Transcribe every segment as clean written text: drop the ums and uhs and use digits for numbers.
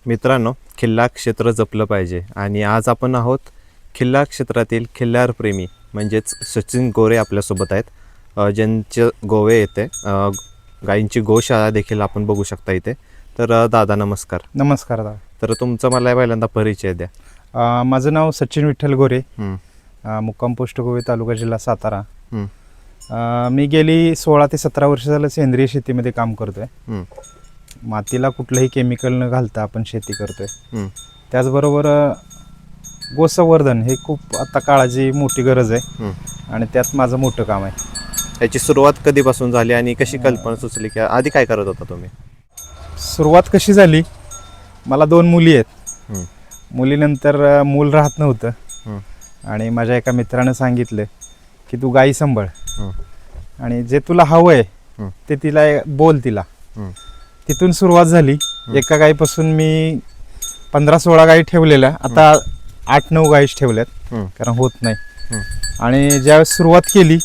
मित्रांनो, खिल्लार क्षेत्र जपलं पाहिजे आणि आज आपण आहोत खिल्लार क्षेत्रातील खिल्लार प्रेमी म्हणजेच सचिन गोरे आपल्यासोबत आहेत. ज्यांचे गोवे येते गायींची गोशाळा देखील आपण बघू शकता इथे. तर दादा नमस्कार. नमस्कार दादा. तर तुमचा मला पहिल्यांदा परिचय द्या. माझं नाव सचिन विठ्ठल गोरे, मुक्काम पोस्ट गोवे, तालुका जिल्हा सातारा. मी गेली 16 ते 17 वर्ष झालं सेंद्रिय शेतीमध्ये काम करतोय. मातीला कुठलंही केमिकल न घालता आपण शेती करतोय. त्याचबरोबर गोसंवर्धन हे खूप आता काळाची मोठी गरज आहे आणि त्यात माझं मोठं काम आहे. याची सुरुवात कधीपासून झाली आणि कशी कल्पना सुचली, की आधी काय करत होता तुम्ही? सुरुवात कशी झाली, मला 2 मुली आहेत. मुलीनंतर मूल राहत नव्हतं आणि माझ्या एका मित्रानं सांगितलं की तू गाई सांभाळ आणि जे तुला हवं आहे ते तिला बोल तिला. तिथून सुरुवात झाली. एका गाईपासून मी 15-16 गाई ठेवलेल्या, आता 8-9 गाईच ठेवल्यात कारण होत नाही. आणि ज्यावेळेस सुरुवात केली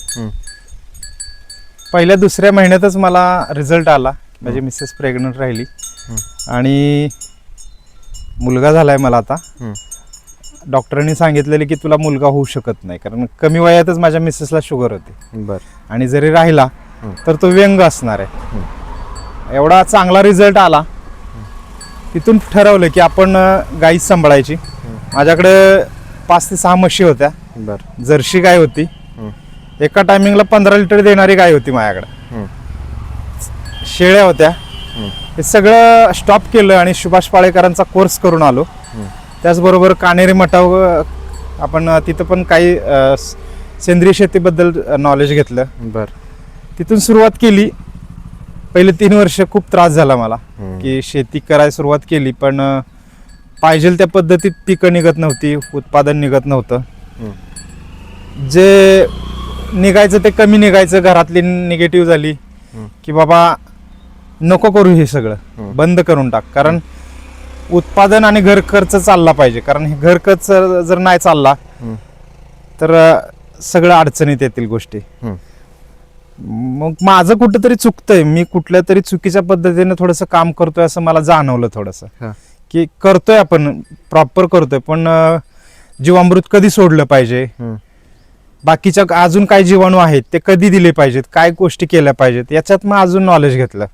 पहिल्या 2ऱ्या महिन्यातच मला रिझल्ट आला. माझी मिसेस प्रेग्नंट राहिली आणि मुलगा झालाय मला आता. डॉक्टरांनी सांगितलेले की तुला मुलगा होऊ शकत नाही कारण कमी वयातच माझ्या मिसेसला शुगर होती. आणि जरी राहिला तर तो व्यंग असणार आहे. एवढा चांगला रिझल्ट आला. तिथून ठरवलं की आपण गाई सांभाळायची. माझ्याकडे 5 ते 6 म्हशी होत्या. जर्सी गाय होती. एका टायमिंगला 15 लिटर देणारी गाय होती माझ्याकडे. शेळ्या होत्या. हे सगळं स्टॉप केलं आणि सुभाष पाळेकरांचा कोर्स करून आलो. त्याचबरोबर कानेरी मठावर आपण तिथं पण काही सेंद्रिय शेतीबद्दल नॉलेज घेतलं. तिथून सुरुवात केली. पहिले 3 वर्ष खूप त्रास झाला मला की शेती करायला सुरुवात केली पण पाहिजे त्या पद्धतीत पिकं निघत नव्हती, उत्पादन निघत नव्हतं. जे निघायचं ते कमी निघायचं. घरातली निगेटिव्ह झाली की बाबा नको करू, हे सगळं बंद करून टाक. कारण उत्पादन आणि घर खर्च चालला पाहिजे. कारण हे घर खर्च जर नाही चालला तर सगळं अडचणीत येतील गोष्टी. मग माझं कुठंतरी चुकतंय, मी कुठल्या तरी चुकीच्या पद्धतीने थोडंसं काम करतोय असं मला जाणवलं. थोडंसं की करतोय आपण प्रॉपर करतोय पण जीवामृत कधी सोडलं पाहिजे, बाकीच्या अजून काय जीवाणू आहेत ते कधी दिले पाहिजेत, काय गोष्टी केल्या पाहिजेत, याच्यात मग अजून नॉलेज घेतलं.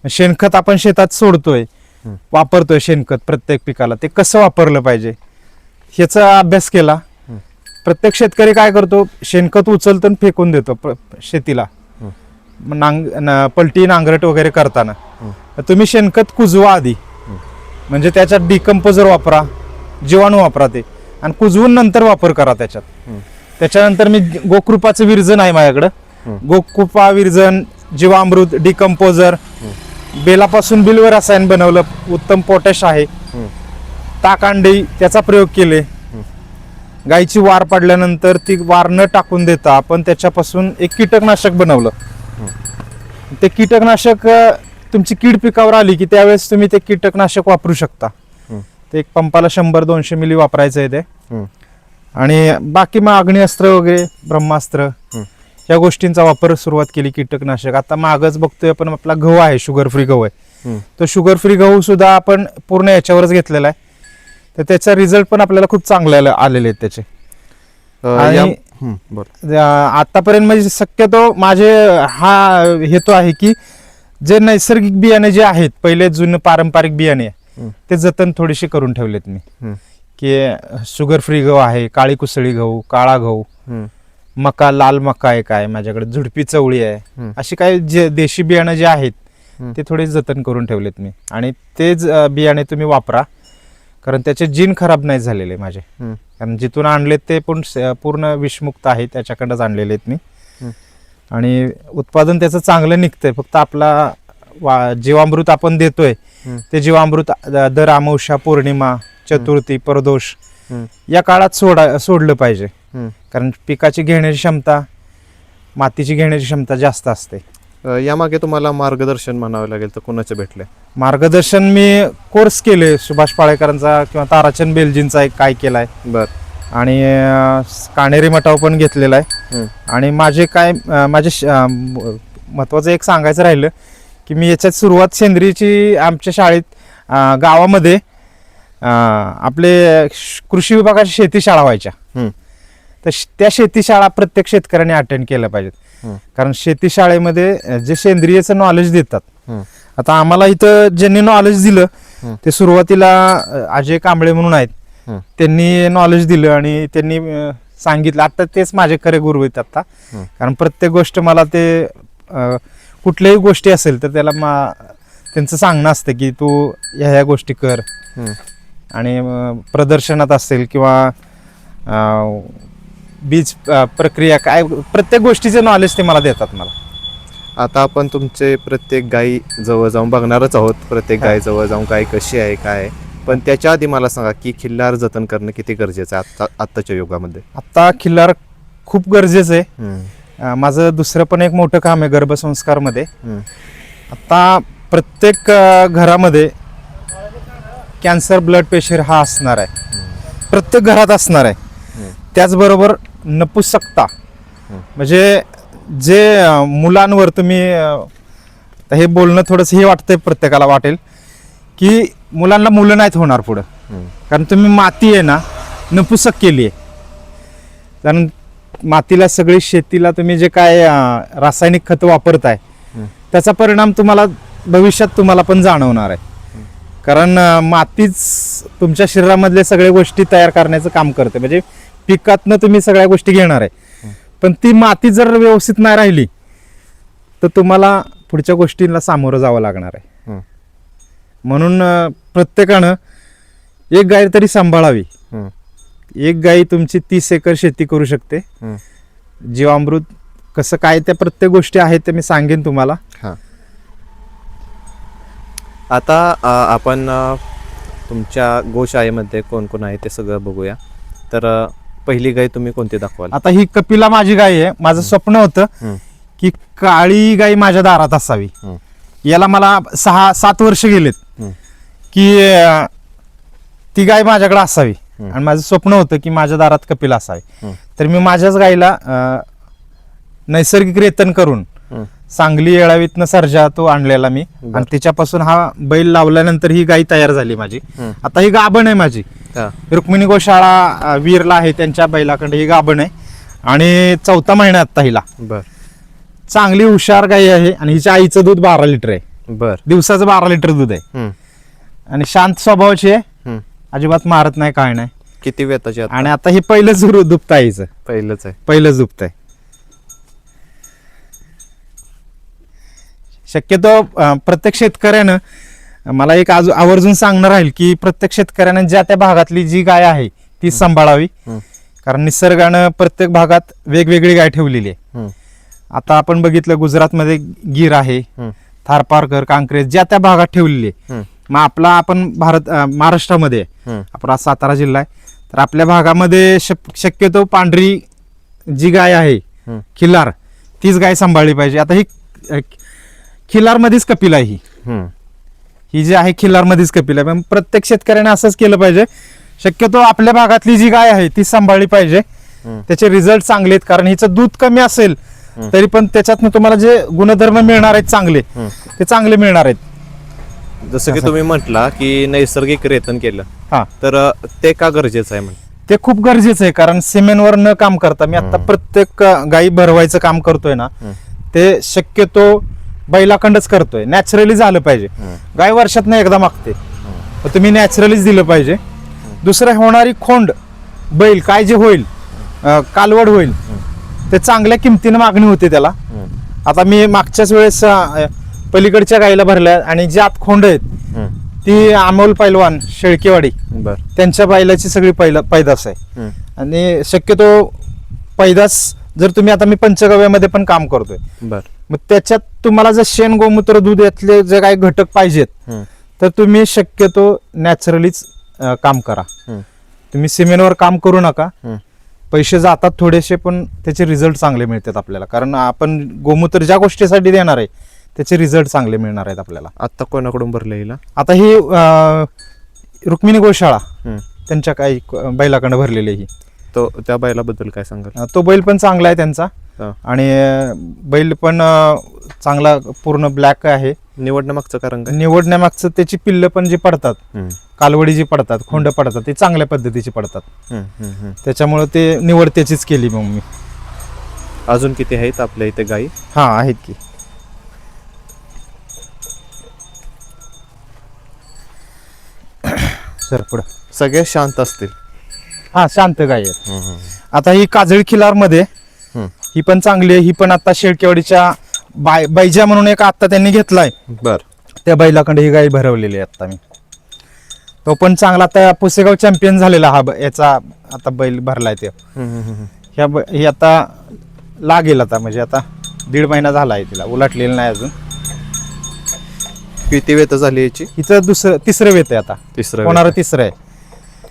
शेणखत आपण शेतात सोडतोय, वापरतोय शेणखत प्रत्येक पिकाला, ते कसं वापरलं पाहिजे ह्याचा अभ्यास केला. प्रत्येक शेतकरी काय करतो, शेणखत उचलतो आणि फेकून देतो शेतीला पलटी नांगरट वगैरे करताना. तुम्ही शेणखत कुजवा आधी, म्हणजे त्याच्यात डिकम्पोजर वापरा, जीवाणू वापरा ते, आणि कुजवून नंतर वापर करा त्याच्यात. त्याच्यानंतर मी गोकृपाचं विरजन आहे माझ्याकडं. गोकृपा विरजन, जीवामृत, डिकम्पोजर, बेलापासून बिल्व रसायन बनवलं, उत्तम पोटॅश आहे, ताकांडी त्याचा प्रयोग केले. गायीची वार पडल्यानंतर ती वार न टाकून देता आपण त्याच्यापासून एक कीटकनाशक बनवलं. ते कीटकनाशक तुमची कीड पिकावर आली की त्यावेळेस तुम्ही ते कीटकनाशक वापरू शकता. ते एक पंपाला 100-200 मिली वापरायचं आहे ते. आणि बाकी मग अग्निअस्त्र वगैरे, ब्रह्मास्त्र या गोष्टींचा वापर सुरुवात केली. कीटकनाशक आता मागच बघतोय आपण, आपला गहू आहे, शुगर फ्री गहू आहे. तो शुगर फ्री गहू सुद्धा आपण पूर्ण याच्यावरच घेतलेला आहे. तर त्याचा रिझल्ट पण आपल्याला खूप चांगले आलेले आहेत त्याचे. आणि आतापर्यंत म्हणजे शक्यतो माझे हा हेतू आहे की जे नैसर्गिक बियाणे जे आहेत, पहिले जुनं पारंपरिक बियाणे ते जतन थोडीशी करून ठेवलेत मी. की शुगर फ्री गहू आहे, काळी कुसळी गहू, काळा गहू, मका, लाल मका आहे, काय माझ्याकडे झुडपी चवळी आहे, अशी काही जे देशी बियाणे जे आहेत ते थोडे जतन करून ठेवलेत मी. आणि तेच बियाणे तुम्ही वापरा कारण त्याचे जीन खराब नाही झालेले माझे. कारण जिथून आणलेत ते पण पूर्ण विषमुक्त आहे, त्याच्याकडेच आणलेले आहेत मी. आणि उत्पादन त्याचं चांगलं निघतंय. फक्त आपला जीवामृत आपण देतोय ते जीवामृत दर अमावस्या, पौर्णिमा, चतुर्थी, प्रदोष या काळात सोडलं पाहिजे. कारण पिकाची घेण्याची क्षमता, मातीची घेण्याची क्षमता जास्त असते. यामागे तुम्हाला मार्गदर्शन म्हणावं लागेल तर कोणाचं भेटलंय? मार्गदर्शन मी कोर्स केले सुभाष पाळेकरांचा किंवा ताराचंद बेलजींचा एक काय केलाय. आणि कानेरी मठाव पण घेतलेला आहे. आणि माझे महत्वाचं एक सांगायचं राहिलं की मी याच्यात सुरुवात सेंद्रियची आमच्या शाळेत गावामध्ये आपले कृषी विभागाच्या शेती शाळा व्हायच्या. हम्म. तर त्या शेती शाळा प्रत्येक शेतकऱ्याने अटेंड केल्या पाहिजेत. हम्म. कारण शेती शाळेमध्ये जे सेंद्रियचं नॉलेज देतात. हम्म. आता आम्हाला इथं ज्यांनी नॉलेज दिलं हम्म. ते सुरुवातीला अजय कांबळे म्हणून आहेत. हम्म. त्यांनी नॉलेज दिलं आणि त्यांनी सांगितलं. आता तेच माझे खरे गुरु आहेत आता. हम्म. कारण प्रत्येक गोष्ट मला ते कुठल्याही गोष्टी असेल तर त्याला त्यांचं सांगणं असतं की तू ह्या गोष्टी कर. हम्म. आणि प्रदर्शनात असेल किंवा बीज प्रक्रिया काय प्रत्येक गोष्टीचे नॉलेज ते मला देतात मला. आता आपण तुमचे प्रत्येक गायी जवळ जाऊन बघणारच आहोत. प्रत्येक हा. गाय जवळ जाऊन गाय कशी आहे काय आहे. पण त्याच्या आधी मला सांगा की खिल्लार जतन करणं किती गरजेचं आहे आत्ताच्या युगामध्ये. आत्ता खिल्लार खूप गरजेचं आहे. हम्म. माझं दुसरं पण एक मोठं काम आहे गर्भसंस्कारमध्ये. हम्म. आता प्रत्येक घरामध्ये कॅन्सर ब्लड प्रेशर हा असणार आहे. प्रत्येक घरात असणार आहे. हम्म. त्याचबरोबर नपुंसकता म्हणजे जे मुलांवर तुम्ही आता हे बोलणं थोडंसं हे वाटतंय प्रत्येकाला वाटेल की मुलांना मुलं नाहीत होणार पुढं. हम्म. कारण तुम्ही माती आहे ना नपुंसक केली आहे. कारण मातीला सगळी शेतीला तुम्ही जे काय रासायनिक खतं वापरताय हम्म. त्याचा परिणाम तुम्हाला भविष्यात तुम्हाला पण जाणवणार आहे. कारण मातीच तुमच्या शरीरामधले सगळ्या गोष्टी तयार करण्याचं काम करते. म्हणजे पिकातनं तुम्ही सगळ्या गोष्टी घेणार आहे. पण ती माती जर व्यवस्थित नाही राहिली तर तुम्हाला पुढच्या गोष्टींना सामोरं जावं लागणार आहे. हम्म. म्हणून प्रत्येकानं एक गाय तरी सांभाळावी. हम्म. एक गाय तुमची 30 एकर शेती करू शकते. हम्म. जीवामृत कसं काय त्या प्रत्येक गोष्टी आहेत ते मी सांगेन तुम्हाला. हां. आता आपण तुमच्या गोशाळेमध्ये कोण कोण आहे ते सगळं बघूया. तर पहिली गाय तुम्ही कोणती दाखवाल. आता ही कपिला माझी गाय आहे. माझं स्वप्न होतं हम्म. की काळी गाय माझ्या दारात असावी. हम्म. याला मला 6-7 वर्ष गेलेत हम्म. की ती गाय माझ्याकडे असावी. हम्म. आणि माझं स्वप्न होतं की माझ्या दारात कपिला असावी. हम्म. तर मी माझ्याच गायीला नैसर्गिक रेतन करून हम्म. सांगली येळावीतनं सर्जा तो आणलेला मी. बरं. आणि तिच्यापासून हा बैल लावल्यानंतर ही गाय तयार झाली माझी. हम्म. आता ही गाभण आहे माझी. हां. रुक्मिणी गोशाळा वीरला आहे त्यांच्या बैलाकडे ही गाभण आहे. आणि 4था महिना आता हिला. बर चांगली हुशार गाय आहे. आणि हिच्या आईचं दूध 12 लिटर आहे. बर. दिवसाचं 12 लिटर दूध आहे. हम्म. आणि शांत स्वभावाची आहे. हम्म. अजिबात मारत नाही काय नाही. किती वेताची आता. आणि आता हे पहिलंच दुपत आहे हिचं. पहिलंच आहे. पहिलंच दुपत आहे. शक्यतो प्रत्येक शेतकऱ्यानं मला एक आवर्जून सांगणं राहील की प्रत्येक शेतकऱ्यानं ज्या त्या भागातली जी गाय आहे ती सांभाळावी. हम्म. कारण निसर्गानं प्रत्येक भागात वेगवेगळी गाय ठेवलेली आहे. हम्म. आता आपण बघितलं गुजरातमध्ये गीर आहे. हम्म. थारपारकर कांक्रेज ज्या त्या भागात ठेवलेली आहे. हम्म. मग आपण महाराष्ट्रामध्ये आहे. हम्म. आपला सातारा जिल्हा आहे. तर आपल्या भागामध्ये शक्यतो पांढरी जी गाय आहे हम्म. खिल्लार तीच गाय सांभाळली पाहिजे. आता ही खिल्लारमध्येच कपिला आहे. हम्म. ही जी आहे खिल्लारमध्येच कपिला आहे. पण प्रत्येक शेतकऱ्याने असंच केलं पाहिजे. शक्यतो आपल्या भागातली जी गाय आहे ती सांभाळली पाहिजे. हम्म. त्याचे रिझल्ट चांगले आहेत. कारण हिचं दूध कमी असेल हम्म. तरी पण त्याच्यातनं तुम्हाला जे गुणधर्म मिळणार आहेत चांगले हम्म. ते चांगले मिळणार आहेत. जसं की तुम्ही म्हटला की नैसर्गिक रेतन केलं हा तर ते का गरजेचं आहे म्हणजे. ते खूप गरजेचं आहे. कारण सिमेंटवर न काम करता मी आता प्रत्येक गायी भरवायचं काम करतोय ना हम्म. ते शक्यतो बैलाखंडच करतोय. नॅचरली झालं पाहिजे. हम्म. गाय वर्षातनं एकदा मागते तर तुम्ही नॅचरलीच दिलं पाहिजे. दुसरं होणारी खोंड बैल काय जे होईल कालवड होईल ते चांगल्या किमतीनं मागणी होते त्याला. हम्म. आता मी मागच्याच वेळेस पलीकडच्या गायीला भरल्या आणि जी आत खोंड आहेत हम्म. ती अमोल पैलवान शेळकेवाडी बर. त्यांच्या बैलाची सगळी पैदास आहे. हम्म. आणि शक्यतो पैदास जर तुम्ही आता मी पंचगव्यामध्ये पण काम करतोय बर. मग त्याच्यात तुम्हाला जर शेण गोमूत्र दूध यातले जे काही घटक पाहिजेत हम्म. तर तुम्ही शक्यतो नॅचरलीच काम करा. हम्म. तुम्ही सिमेंटवर काम करू नका. हम्म. पैसे जातात थोडेसे पण त्याचे रिझल्ट चांगले मिळतात आपल्याला. कारण आपण गोमूत्र ज्या गोष्टीसाठी देणार आहे त्याचे रिझल्ट चांगले मिळणार आहेत आपल्याला. आता कोणाकडून भरलं हिला. आता ही रुक्मिणी गोशाळा हम्म. त्यांच्या काही बैलाकडनं भरलेली ही. तो त्या बैलाबद्दल काय सांगाल. तो बैल पण चांगला आहे त्यांचा. हा. आणि बैल पण चांगला पूर्ण ब्लॅक आहे. निवडण्यामागचं कारण काय? निवडण्यामागचं त्याची पिल्लं पण जी पडतात, हम्म, कालवडी जी पडतात, खोंड पडतात, ते चांगल्या पद्धतीची पडतात. हम्म, हम्म, हम्म. त्याच्यामुळे ते निवड त्याचीच केली मग मी. अजून किती आहेत आपल्या इथे गाई? हा आहेत की. सर पुढं. सगळे शांत असतील. हा शांत गाय आहेत. हम्म, हम्म, आता ही काजळी खिलार मध्ये हम्म. ही पण चांगली आहे. ही पण आता शेळकेवाडीच्या बैजा म्हणून एक आता त्यांनी घेतलाय, बर. त्या बैलाकडे ही गाय भरवलेली आहे आता मी. तो पण चांगला आता पुसेगाव चॅम्पियन झालेला हा याचा आता बैल भरलाय ते. हम्म, हम्म, हम्म. ही आता लागेल आता, म्हणजे आता 1.5 महिना झाला आहे, तिला उलटलेलं नाही अजून. किती वेत झाली याची? हिचं तिसरं वेत आहे आता, तिसरं होणारं वेत. तिसरं आहे.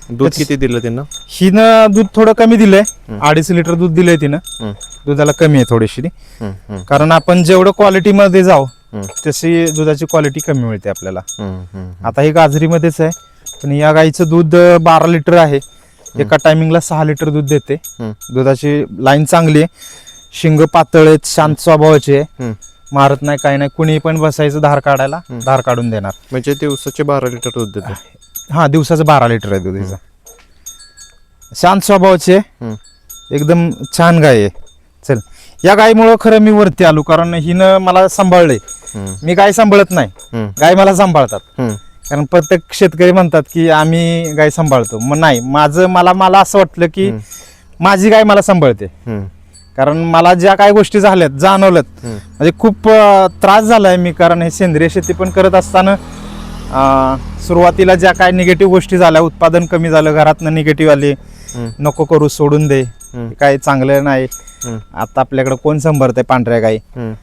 दूध किती दिलं त्यांना? हिनं दूध थोडं कमी दिलंय, हम्म. 2.5 लिटर दूध दिलंय तिनं. हम्म, दुधाला कमी आहे थोडीशी, हम्म, हम्म, कारण आपण जेवढं क्वालिटीमध्ये जाऊ हम्म, तशी दुधाची क्वालिटी कमी मिळते आपल्याला. हम्म, हम्म. आता ही गाजरीमध्येच आहे, पण या गाईचं दूध 12 लिटर आहे. एका टायमिंगला 6 लिटर दूध देते. हम्म. दुधाची लाईन चांगली आहे, शिंग पातळ आहेत, शांत स्वभावाचे आहे, हम्म. मारत नाही काही नाही. कुणी पण बसायचं धार काढायला, धार काढून देणार. म्हणजे दिवसाचे 12 लिटर दूध देते. हा दिवसाचं 12 लिटर आहे दूध हिचं. शांत स्वभावाचे आहे, हम्म, एकदम छान गाय आहे. चल, या गायीमुळं खरं मी वरती आलो, कारण हिनं मला सांभाळलंय. हम्म, मी गाय सांभाळत नाही, हम्म, गाय मला सांभाळतात. हम्म, कारण प्रत्येक शेतकरी म्हणतात की आम्ही गाय सांभाळतो, मग नाही, मला असं वाटलं की हम्म. माझी गाय मला सांभाळते. हम्म, कारण मला ज्या काही गोष्टी झाल्यात जाणवल्यात, हम्म. म्हणजे खूप त्रास झालाय मी, कारण हे सेंद्रिय शेती पण करत असताना सुरुवातीला ज्या काय निगेटिव्ह गोष्टी झाल्या, उत्पादन कमी झालं, घरातनं निगेटिव्ह आली, हम्म, नको करू, सोडून दे, हम्म. हे काय चांगलं नाही. हम्म, आता आपल्याकडे कोण सांभाळतंय पांढऱ्या गाई. हम्म,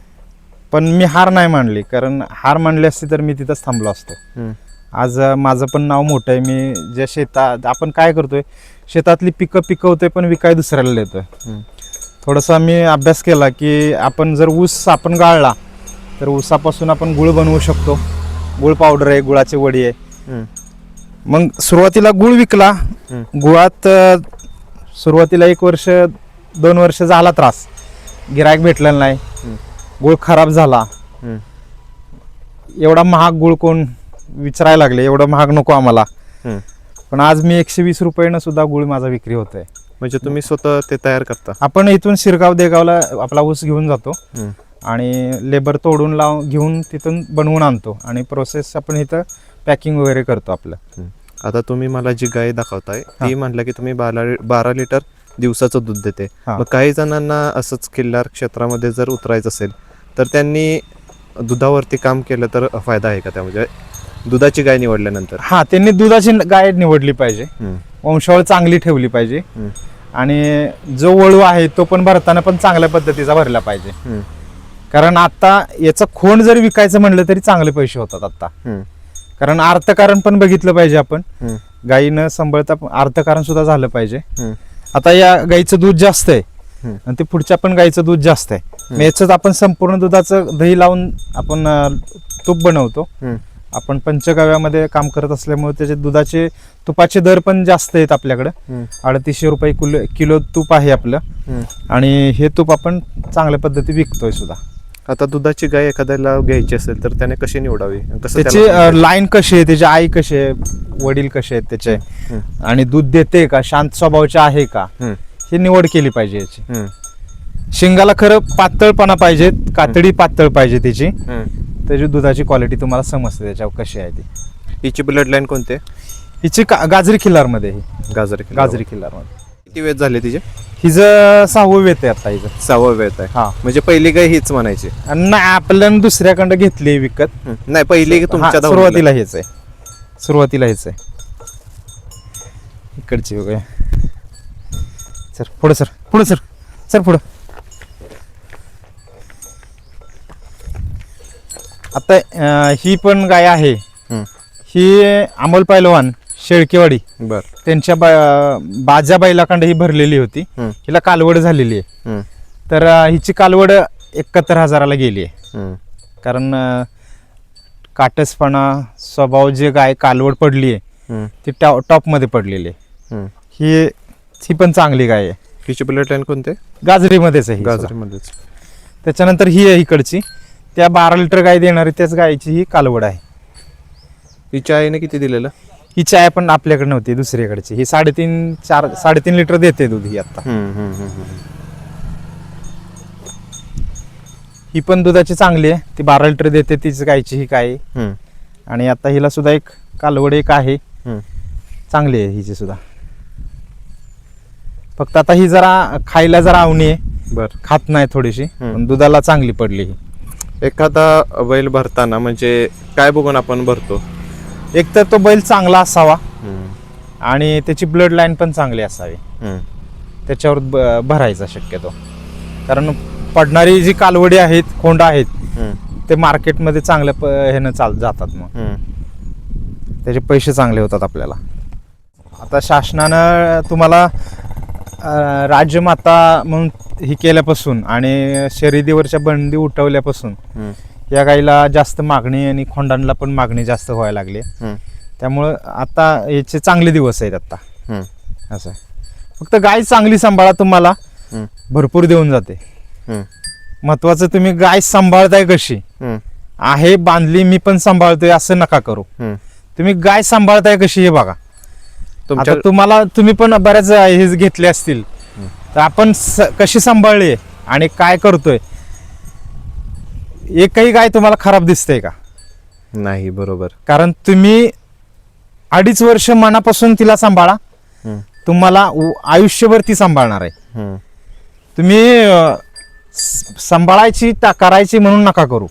पण मी हार नाही मानली, कारण हार मानली असती तर मी तिथंच थांबलो असतो. हम्म. आज माझं पण नाव मोठं आहे. मी ज्या शेतात आपण काय करतोय, शेतातली पिकं पिकवतोय पण विकाय दुसऱ्याला देतोय. हम्म. थोडासा मी अभ्यास केला की आपण जर ऊस आपण गाळला तर ऊसापासून आपण गुळ बनवू शकतो. गुळ पावडर आहे, गुळाची वडी आहे. हम्म, मग सुरुवातीला गुळ विकला. हम्म. गुळात सुरुवातीला 1 वर्ष 2 वर्ष झाला त्रास, गिरायक भेटलेलं नाही, हम्म. गुळ खराब झाला. हम्म. एवढा महाग गुळ कोण विचारायला लागले, एवढं महाग नको आम्हाला. हम्म. पण आज मी 120 रुपयानं सुद्धा गुळ माझा विक्री होतोय. म्हणजे तुम्ही स्वतः ते तयार करता? आपण इथून शिरगाव देगावला आपला ऊस घेऊन जातो हम्म, आणि लेबर तोडून घेऊन तिथून बनवून आणतो आणि प्रोसेस आपण इथं पॅकिंग वगैरे करतो आपलं. हम्म. आता तुम्ही मला जी गाय दाखवताय ती हा. म्हटलं की तुम्ही 12 लिटर दिवसाचं दूध देते. हा. मग काही जणांना असंच खिल्लार क्षेत्रामध्ये जर उतरायचं असेल तर त्यांनी दुधावरती काम केलं तर फायदा आहे का? त्या म्हणजे दुधाची गाय निवडल्यानंतर? हा, त्यांनी दुधाची गाय निवडली पाहिजे, हम्म, वंशावळ चांगली ठेवली पाहिजे हम्म, आणि जो वळू आहे तो पण भरताना पण चांगल्या पद्धतीचा भरला पाहिजे. हम्म, कारण आता याचं खोंड जरी विकायचं म्हणलं तरी चांगले पैसे होतात आता. हम्म, कारण अर्थकारण पण बघितलं पाहिजे आपण, हम्म, गायीनं सांभाळता अर्थकारण सुद्धा झालं पाहिजे. हम्म, आता या गाईचं दूध जास्त आहे हम्म. आणि ते पुढच्या पण गाईचं दूध जास्त आहे. मग याच्यात आपण संपूर्ण दुधाचं दही लावून आपण तूप बनवतो. हम्म, आपण पंचगव्यामध्ये काम करत असल्यामुळे त्याचे दुधाचे तुपाचे दर पण जास्त आहेत आपल्याकडं. हम्म, 350 रुपये किलो तूप आहे आपलं हम्म. आणि हे तूप आपण चांगल्या पद्धती विकतोय सुद्धा. आता दुधाची गाय एखाद्याला घ्यायची असेल तर त्याने कशी निवडावी? कसं त्याची त्याला समजेल? लाईन कशी आहे, त्याची आई कशी आहे, वडील कसे आहेत त्याचे, हम्म, आणि दूध देते का, शांत स्वभावाचे आहे का, हम्म, हे निवड केली पाहिजे याची. हम्म, शिंगाला खरं पातळपणा पाहिजे, कातडी पातळ पाहिजे त्याची. हम्म. त्याची दुधाची क्वालिटी तुम्हाला समजते त्याच्यावर कशी आहे ती. हिची ब्लड लाईन कोणते? हिची गाजरी खिल्लारमध्ये ही गाजर गाजरी खिल्लारमध्ये. किती वेळ झाले तिचे? हिचं 6वं वेत आहे आता हिचं. 6वा वेळ आहे. हा, म्हणजे पहिली गाय हीच म्हणायची? आणि नाही, आपल्याला दुसऱ्याकडं घेतली विकत. हम्म. नाही, पहिली तुमच्या हा, धावणीला. सुरुवातीला हेच आहे, सुरुवातीला हेच आहे. इकडची बघूया. सर पुढं, सर पुढं, सर पुढं. आता ही पण गाय आहे. हम्म. ही अमोल पैलवान शेळकेवाडी बर. त्यांच्या बाजा बैलाकडे ही भरलेली होती. हम्म, हिला कालवड झालेली आहे. हम्म, तर हिची कालवड 71,000ला गेली आहे. हम्म, कारण काटसपणा स्वभाव जे गाय कालवड पडली आहे हम्म, ती टॉपमध्ये पडलेली आहे. हम्म. ही पण चांगली गाय आहे. हिची ब्लड लाईन कोणते? गाजरीमध्येच आहे ही सुद्धा. गाजरीमध्येच. त्याच्यानंतर ही आहे इकडची, त्या 12 लिटर गाय देणारी त्याच गायची ही कालवड आहे. हिच्या आईने किती दिलेलं? ही चाय पण आपल्याकडे नव्हती, दुसरीकडची. ही 3.5 लिटर देते दूध ही आता. ही पण दुधाची चांगली आहे, ती 12 लिटर देते तीच गायची ही काय. आणि आता हिला सुद्धा एक कालवड एक आहे, चांगली आहे हिची सुद्धा. फक्त आता ही जरा खायला जरा आवणी आहे, बर. खात नाही थोडीशी, पण दुधाला चांगली पडली ही. एखादा बैल भरताना म्हणजे काय बघून आपण भरतो? एक तर तो बैल चांगला असावा आणि त्याची ब्लड लाईन पण चांगली असावी, त्याच्यावर भरायचा शक्यतो. कारण पडणारी जी कालवडी आहेत, खोंड आहेत, ते मार्केटमध्ये चांगल्या ह्यानं जातात, मग त्याचे पैसे चांगले होतात आपल्याला. आता शासनानं तुम्हाला राज्यमाता म्हणून ही केल्यापासून आणि शर्यतीवरच्या बंदी उठवल्यापासून या गाईला जास्त मागणी आणि खोंडांना पण मागणी जास्त व्हायला लागली. त्यामुळं आता याचे चांगले दिवस आहेत आता. असं फक्त गाय चांगली सांभाळा, तुम्हाला भरपूर देऊन जाते. महत्वाचं तुम्ही गाय सांभाळताय कशी आहे, बांधली मी पण सांभाळतोय असं नका करू. तुम्ही गाय सांभाळताय कशी हे बघा. आता तुम्ही पण बऱ्याच हे घेतले असतील, तर आपण कशी सांभाळली आणि काय करतोय. एकही गाय तुम्हाला खराब दिसते का? नाही. बरोबर. कारण तुम्ही 2.5 वर्ष मनापासून तिला सांभाळा, तुम्हाला आयुष्यभर ती सांभाळणार आहे. तुम्ही सांभाळायची करायची म्हणून नका करू,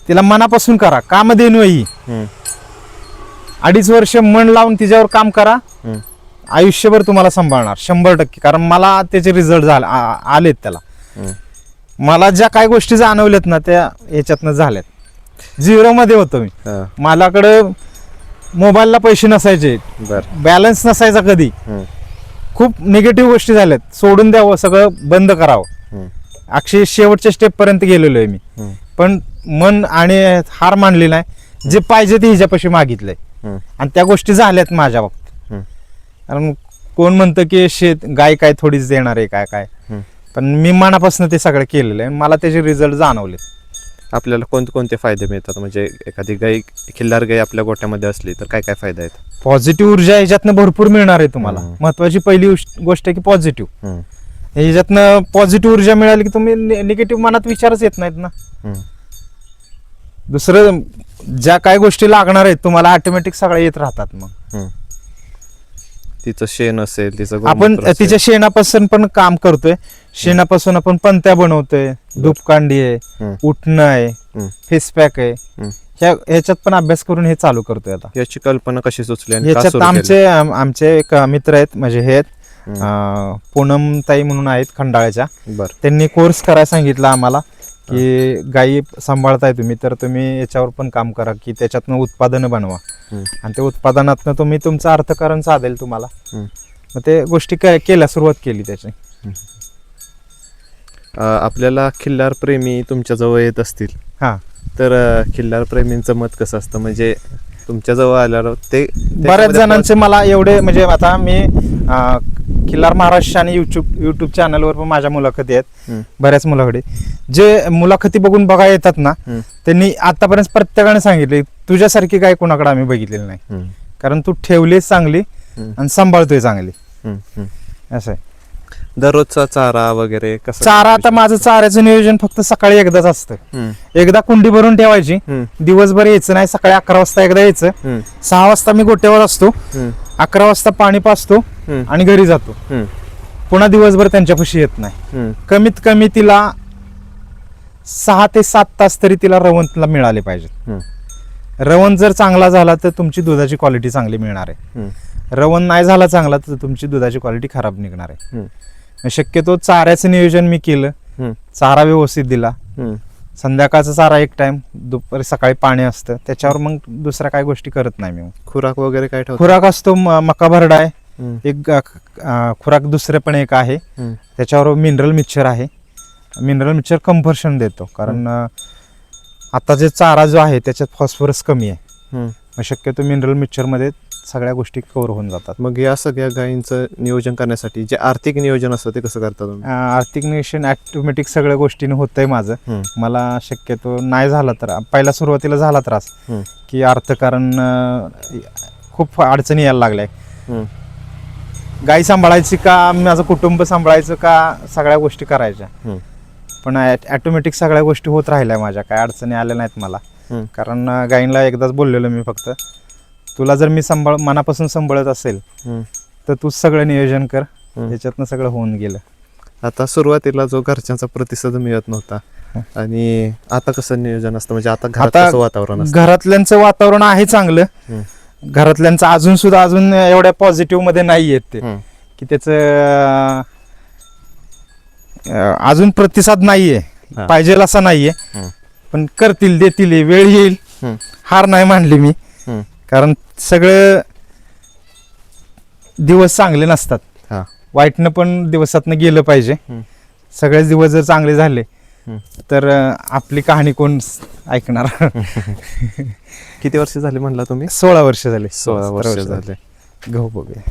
तिला मनापासून करा. कामधेनू ही 2.5 वर्ष मन लावून तिच्यावर काम करा, आयुष्यभर तुम्हाला सांभाळणार 100%. कारण मला त्याचे रिझल्ट आलेत त्याला. मला ज्या काही गोष्टी जाणवल्यात ना, त्या ह्याच्यातनं झाल्यात. 0 मध्ये होतो मी, माझ्याकडे मोबाईलला पैसे नसायचे, बॅलन्स नसायचा कधी. खूप निगेटिव्ह गोष्टी झाल्यात, सोडून द्यावं, सगळं बंद करावं. अक्षय शेवटच्या स्टेप पर्यंत गेलेलो आहे मी, पण मन आणि हार मानली नाही. जे पाहिजे ते हिच्यापाशी मागितलंय आणि त्या गोष्टी झाल्यात माझ्या बाबतीत. कारण कोण म्हणतं की गाय काय थोडीच देणार आहे काय काय, पण मी मनापासून ते सगळं केलेलं आहे. मला त्याचे रिझल्ट जाणवले. आपल्याला कोणते फायदे मिळतात? म्हणजे एखादी गाय, खिल्लार गाय आपल्या गोट्यामध्ये असली तर काय काय फायदा आहेत? पॉझिटिव्ह ऊर्जा ह्याच्यातनं भरपूर मिळणार आहे तुम्हाला. महत्वाची पहिली गोष्ट आहे की पॉझिटिव्ह. ह्याच्यातनं पॉझिटिव्ह ऊर्जा मिळाली की तुम्ही निगेटिव्ह मनात विचारच येत नाहीत ना. दुसरं ज्या काही गोष्टी लागणार आहेत तुम्हाला ऑटोमॅटिक सगळ्या येत राहतात. मग तिचं शेण असेल, तिचं आपण तिच्या शेणापासून पण काम करतोय. शेणापासून आपण पंत्या बनवतोय, धूपकांडी आहे, उठणं आहे, फेस पॅक आहे. ह्याच्यात पण अभ्यास करून हे चालू करतोय आता. याची कल्पना कशी सुचली? याच्यात आमचे एक मित्र आहेत, म्हणजे हे पूनमताई म्हणून आहेत खंडाळ्याच्या. त्यांनी कोर्स करायला सांगितला आम्हाला की गायी सांभाळताय तुम्ही, तर तुम्ही याच्यावर पण काम करा की त्याच्यातनं उत्पादनं बनवा आणि त्या उत्पादनातनं तुम्ही तुमचं अर्थकारण साधेल तुम्हाला. मग ते गोष्टी केल्या, सुरुवात केली त्याची. आपल्याला खिल्लार प्रेमी तुमच्या जवळ येत असतील, तर खिल्लार प्रेमींचं मत कसं असतं? म्हणजे तुमच्या जवळ आल्यावर ते बऱ्याच जणांचे मला एवढे, म्हणजे आता मी खिल्लार महाराष्ट्र आणि युट्यूब चॅनलवर पण माझ्या मुलाखती आहेत, बऱ्याच मुलाखती. जे मुलाखती बघून बघा येतात ना, त्यांनी आतापर्यंत प्रत्येकाने सांगितले तुझ्यासारखी काय कोणाकडे आम्ही बघितलेली नाही. कारण तू ठेवलीस चांगली आणि सांभाळतोय चांगली. असं आहे. दररोजचा चारा वगैरे कसं? चारा आता माझं चाऱ्याचं नियोजन फक्त सकाळी एकदाच असतं. एकदा कुंडी भरून ठेवायची, दिवसभर यायचं नाही. सकाळी 11 वाजता एकदा यायचं, 6 वाजता मी गोट्यावर असतो, 11 वाजता पाणी पाजतो आणि घरी जातो. पुन्हा दिवसभर त्यांच्यापाशी येत नाही. कमीत कमी तिला 6 ते 7 तास तरी तिला रवंतला मिळाले पाहिजे. रवंत जर चांगला झाला तर तुमची दुधाची क्वालिटी चांगली मिळणार आहे. रवंत नाही झाला चांगला तर तुमची दुधाची क्वालिटी खराब निघणार आहे. शक्यतो चाऱ्याचं नियोजन मी केलं, चारा व्यवस्थित दिला. संध्याकाळचा चारा एक टाइम, दुपारी सकाळी पाणी असतं, त्याच्यावर मग दुसऱ्या काही गोष्टी करत नाही मी. खुराक वगैरे काय ठेवतो? खुराक असतो मका भरडा आहे, एक खुराक दुसरे पण एक आहे, त्याच्यावर मिनरल मिक्सचर आहे. मिनरल मिक्सचर कम्फर्शन देतो, कारण आता जे चारा जो आहे त्याच्यात फॉस्फरस कमी आहे. शक्यतो मिनरल मिक्सचर मध्ये सगळ्या गोष्टी कव्हर होऊन जातात. मग या सगळ्या गायींचं नियोजन करण्यासाठी जे आर्थिक नियोजन असतं ते कसं करता तुम्ही? आर्थिक नियोजन ॲटोमॅटिक सगळ्या गोष्टीने होतंय माझं. हम्म. मला शक्यतो नाही झाला तर पहिला सुरुवातीला झाला त्रास हम्म. की अर्थकारण खूप अडचणी यायला लागल्या. हम्म. गाई सांभाळायची का माझं कुटुंब सांभाळायचं का सगळ्या गोष्टी करायच्या. हम्म. पण ॲटोमॅटिक सगळ्या गोष्टी होत राहिल्या माझ्या, काय अडचणी आल्या नाहीत मला. हम्म. कारण गाईंना एकदाच बोललेलो मी फक्त, तुला जर मी मनापासून सांभाळत असेल हम्म. तर तूच सगळं नियोजन कर. हम्म. त्याच्यातनं सगळं होऊन गेलं. आता सुरुवातीला जो घरच्यांचा प्रतिसाद मिळत नव्हता आणि आता कसं नियोजन असतं, म्हणजे आता घरात आता कसं वातावरण असतं? घरातल्यांचं वातावरण आहे चांगलं. हम्म. घरातल्यांचं अजून एवढ्या पॉझिटिव्ह मध्ये नाही येत ते, हम्म. की त्याचं अजून प्रतिसाद नाहीये, हा. पाहिजे असा नाहीये. हम्म. पण करतील, देतील, वेळ येईल. हम्म. हार नाही मानली मी, हम्म. कारण सगळं दिवस चांगले नसतात. हा. वाईटनं पण दिवसातनं गेलं पाहिजे. हम्म. सगळेच दिवस जर चांगले झाले हम्म. तर आपली कहाणी कोण ऐकणार. किती वर्ष झाली म्हणला तुम्ही? 16 वर्ष झाले. 16 वर्ष झाले. गहू बघूया.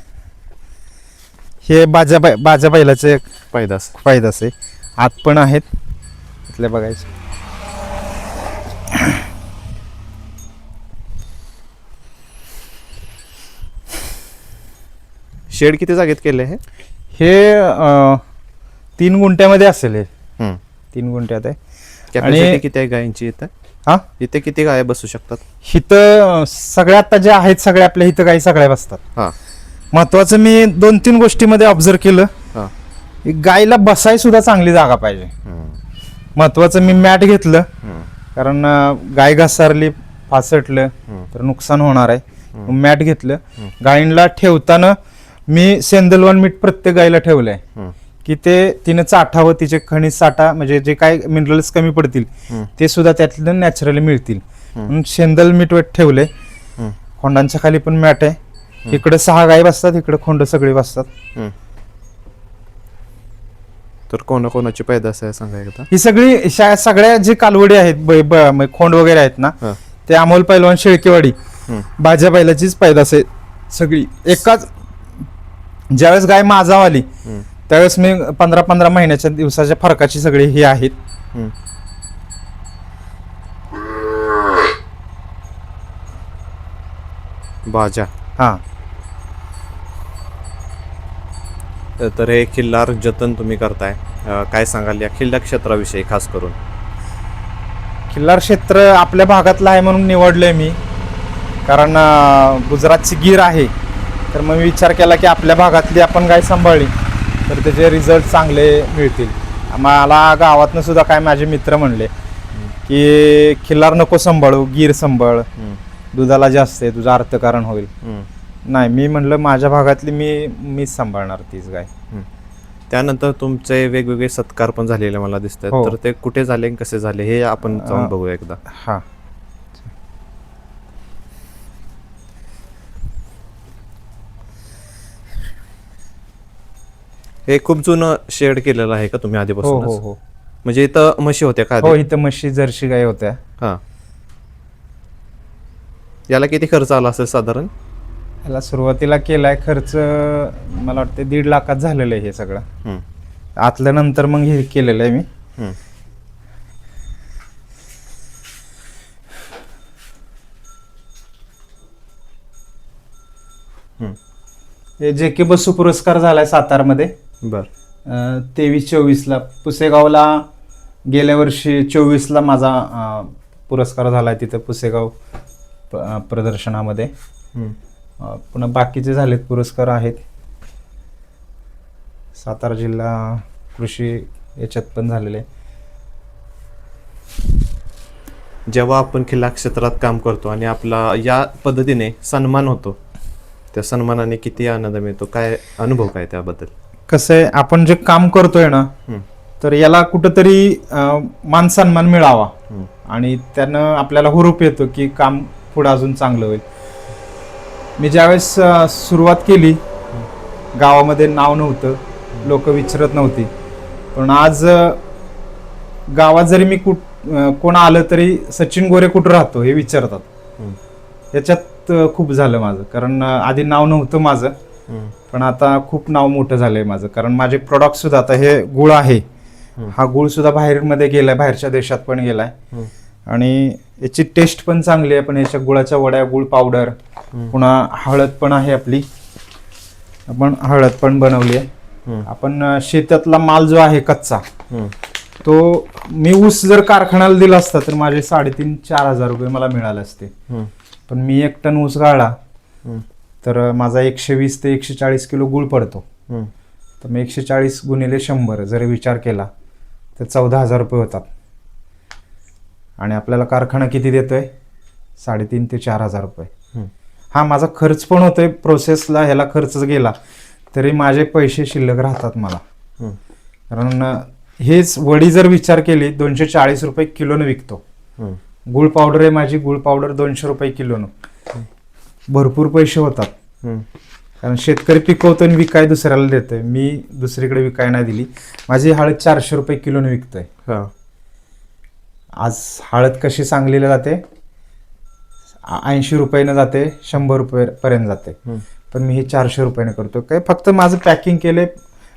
हे बाजा बैलाचं एक पैदास. फायदाच आहे. आत पण आहेत इथल्या बघायचे. शेड किती जागेत केले हे? हे 3 गुंठ्यामध्ये असेल. हे हम्म. 3 गुंठ्यात आहे. कॅपॅसिटी किती आहे गायींची इथं? हा, इथे किती गाय बसू शकतात? इथं सगळ्या आता जे आहेत सगळ्या आपल्या इथं गाई सगळ्या बसतात. हा. महत्वाचं मी 2-3 गोष्टीमध्ये ऑब्झर्व केलं, हा. की गायीला बसाय सुद्धा चांगली जागा पाहिजे. हम्म. महत्वाचं मी मॅट घेतलं, हम्म. कारण गाय घसरली, फासटलं हम्म. तर नुकसान होणार आहे. मॅट घेतलं. हम्म. गायींना ठेवताना मी सेंदलवान मीठ प्रत्येक गायीला ठेवलंय, हम्म. की ते तिनं चाठावं, तिचे खनिज साठा म्हणजे जे काय मिनरल्स कमी पडतील हम्म. ते सुद्धा त्यातलं नॅचरली मिळतील. हम्म. म्हणून शेंदल मीठ ठेवलंय. हम्म. खोंडांच्या खाली पण मॅट आहे. इकडे 6 गायी बसतात, इकडे खोंड सगळी बसतात. हम्म. तर कोणाकोणाची पैदास आहे सांगा एकदा? ही सगळी सगळ्या जे कालवडी आहेत, खोंड वगैरे आहेत ना, हा. ते अमोल पैलवान शेळकेवाडी हम्म. बाजा बैलाचीच पैदास आहे सगळी. एकाच ज्यावेळेस गाय माझाव आली हम्म. त्यावेळेस मी 15-15 महिन्याच्या दिवसाच्या फरकाची सगळी ही आहेत. हम्म. बाजा. हा, तर हे खिल्लार जतन तुम्ही करताय, काय सांगाल या खिल्लार क्षेत्राविषयी खास करून? खिल्लार क्षेत्र आपल्या भागातलं आहे म्हणून निवडलंय मी, कारण गुजरातची गीर आहे. तर मग मी विचार केला की आपल्या भागातली आपण गाय सांभाळली तर त्याचे रिझल्ट चांगले मिळतील. मला गावातनं सुद्धा काय माझे मित्र म्हणले की खिल्लार नको सांभाळू, गीर सांभाळ, हम्म. दुधाला जास्त आहे, तुझं अर्थकारण होईल. हम्म. नाही, मी म्हणलं माझ्या भागातली मीच सांभाळणार तीच गाय. त्यानंतर तुमचे वेगवेगळे सत्कार पण झालेले मला दिसतात. हो. तर ते कुठे झाले आणि कसे झाले हे आपण जाऊन बघूया एकदा. हा, हे खूप जुनं शेड केलेलं आहे का तुम्ही हो आधीपासून? हो हो म्हणजे इथं म्हशी होत्या का आधी? हो, इथं म्हशी जर्सी गाय होत्या. हा. याला किती खर्च आला असेल साधारण? याला सुरुवातीला केलाय खर्च मला वाटतं 1.5 लाखात झालेलं आहे हे सगळं. हम्म. आतल्या नंतर मग हे केलेलं आहे मी. हम्म. हम्म. हे JK बसू पुरस्कार झालाय सातारमध्ये बर. 23-24ला. पुसेगावला गेल्या वर्षी 24ला माझा पुरस्कार झालाय तिथं पुसेगाव प्रदर्शनामध्ये. हम्म. पुन्हा बाकीचे झालेत पुरस्कार आहेत. सातारा जिल्हा कृषी याच्यात पण झालेले. जेव्हा आपण खिल्लार क्षेत्रात काम करतो आणि आपला या पद्धतीने सन्मान होतो, त्या सन्मानाने किती आनंद मिळतो, काय अनुभव काय त्याबद्दल? कसं आहे, आपण जे काम करतोय ना, हम्म. तर याला कुठंतरी मान सन्मान मिळावा हम्म. आणि त्यानं आपल्याला हुरूप येतो की काम पुढं अजून चांगलं होईल. मी ज्यावेळेस सुरुवात केली, गावामध्ये नाव नव्हतं, लोक विचारत नव्हती. पण आज गावात जरी मी कोण आलं तरी सचिन गोरे कुठं राहतो हे विचारतात. हम्म. याच्यात प्रमाणात खूप झालं माझं, कारण आधी नाव नव्हतं माझं, पण आता खूप नाव मोठं झालंय माझं. कारण माझे प्रोडक्ट सुद्धा, आता हे गुळ आहे, हा गुळ सुद्धा बाहेरमध्ये गेलाय, बाहेरच्या देशात पण गेलाय, आणि याची टेस्ट पण चांगली आहे. पण याच्या गुळाच्या वड्या, गुळ पावडर, पुन्हा हळद पण आहे आपली, आपण हळद पण बनवली आहे. आपण शेतातला माल जो आहे कच्चा, तो मी ऊस जर कारखान्याला दिला असता तर माझे 3,500-4 हजार रुपये मला मिळाले असते. पण मी 1 टन ऊस गाळला तर माझा 120 ते 140 किलो गुळ पडतो. तर मी 140 गुणिले 100 जर विचार केला तर 14,000 रुपये होतात. आणि आपल्याला कारखाना किती देतोय? 3,500 ते 4,000 रुपये. हा माझा खर्च पण होतोय, प्रोसेसला ह्याला खर्च गेला तरी माझे पैसे शिल्लक राहतात मला. कारण हेच वडी जर विचार केली 240 रुपये किलोनं विकतो. गुळ पावडर आहे माझी, गुळ पावडर 200 रुपये किलोनं, भरपूर पैसे होतात. कारण शेतकरी पिकवतो आणि विकाय दुसऱ्याला देतोय, मी दुसरीकडे विकाय नाही दिली. माझी हळद 400 रुपये किलोनं विकतोय. आज हळद कशी सांगलीला जाते, 80 रुपयानं जाते, 100 रुपये पर्यंत जाते, पण मी हे 400 रुपयाने करतो. काय फक्त माझं पॅकिंग केलंय,